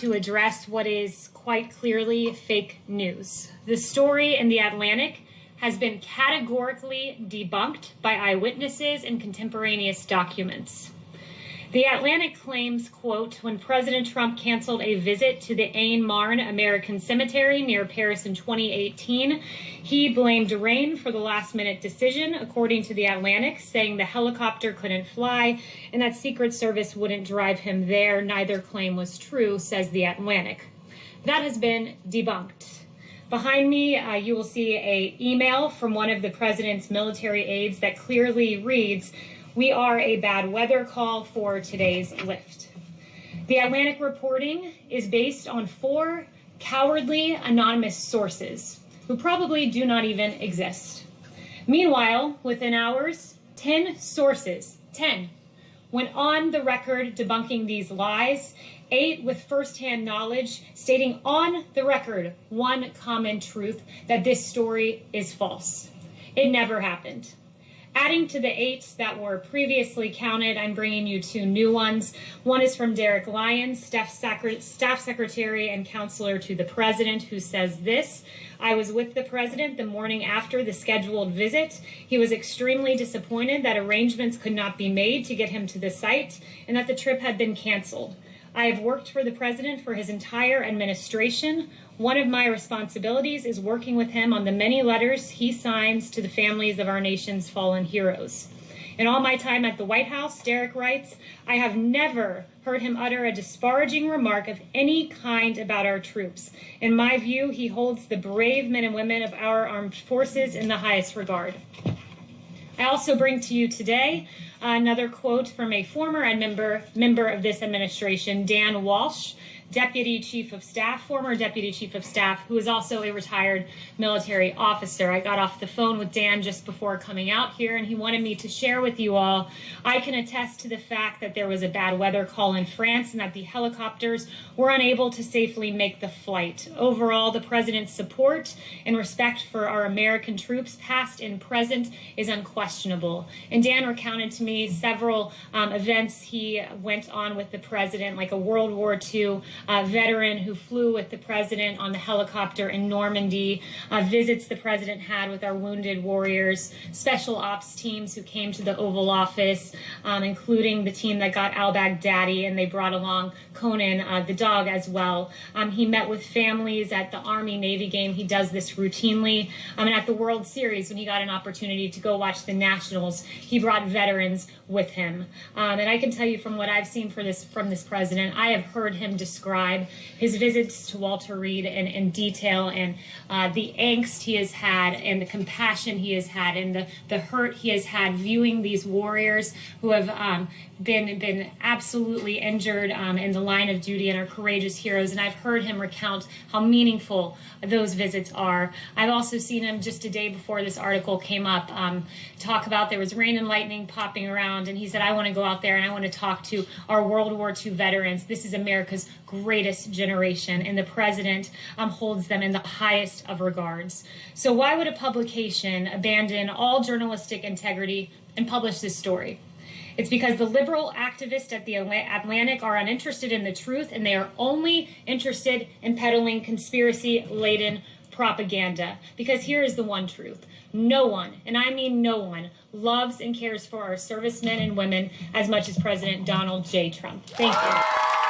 to address what is quite clearly fake news. The story in The Atlantic has been categorically debunked by eyewitnesses and contemporaneous documents. The Atlantic claims, quote, when President Trump canceled a visit to the Ain Marne American Cemetery near Paris in 2018, he blamed rain for the last-minute decision, according to The Atlantic, saying the helicopter couldn't fly and that Secret Service wouldn't drive him there. Neither claim was true, says The Atlantic. That has been debunked. Behind me, you will see an email from one of the president's military aides that clearly reads, "We are a bad weather call for today's lift." The Atlantic reporting is based on 4 cowardly anonymous sources who probably do not even exist. Meanwhile, within hours, 10 sources, 10, went on the record debunking these lies, 8 with firsthand knowledge, stating on the record one common truth, that this story is false. It never happened. Adding to the 8 that were previously counted, I'm bringing you 2 new ones. One is from Derek Lyons, Staff Secretary and Counselor to the President, who says this: I was with the President the morning after the scheduled visit. He was extremely disappointed that arrangements could not be made to get him to the site and that the trip had been canceled. I have worked for the President for his entire administration. One of my responsibilities is working with him on the many letters he signs to the families of our nation's fallen heroes. In all my time at the White House, Derek writes, I have never heard him utter a disparaging remark of any kind about our troops. In my view, he holds the brave men and women of our armed forces in the highest regard. I also bring to you today another quote from a former member of this administration, Dan Walsh, former Deputy Chief of Staff, who is also a retired military officer. I got off the phone with Dan just before coming out here, and he wanted me to share with you all. I can attest to the fact that there was a bad weather call in France and that the helicopters were unable to safely make the flight. Overall, the President's support and respect for our American troops, past and present, is unquestionable. And Dan recounted to me several events he went on with the President, like a World War II veteran who flew with the President on the helicopter in Normandy, visits the President had with our wounded warriors, special ops teams who came to the Oval Office, including the team that got al-Baghdadi, and they brought along Conan, the dog, as well. He met with families at the Army-Navy game. He does this routinely. And at the World Series, when he got an opportunity to go watch the Nationals, he brought veterans with him. And I can tell you from what I've seen from this President, I have heard him describe his visits to Walter Reed in detail, and the angst he has had and the compassion he has had and the hurt he has had viewing these warriors who have been absolutely injured in the line of duty and are courageous heroes. And I've heard him recount how meaningful those visits are. I've also seen him just a day before this article came up talk about there was rain and lightning popping around, and he said, I want to go out there and I want to talk to our World War II veterans. This is America's greatest generation, and the President holds them in the highest of regards. So why would a publication abandon all journalistic integrity and publish this story? It's because the liberal activists at the Atlantic are uninterested in the truth, and they are only interested in peddling conspiracy-laden propaganda. Because here is the one truth. No one, and I mean no one, loves and cares for our servicemen and women as much as President Donald J. Trump. Thank you.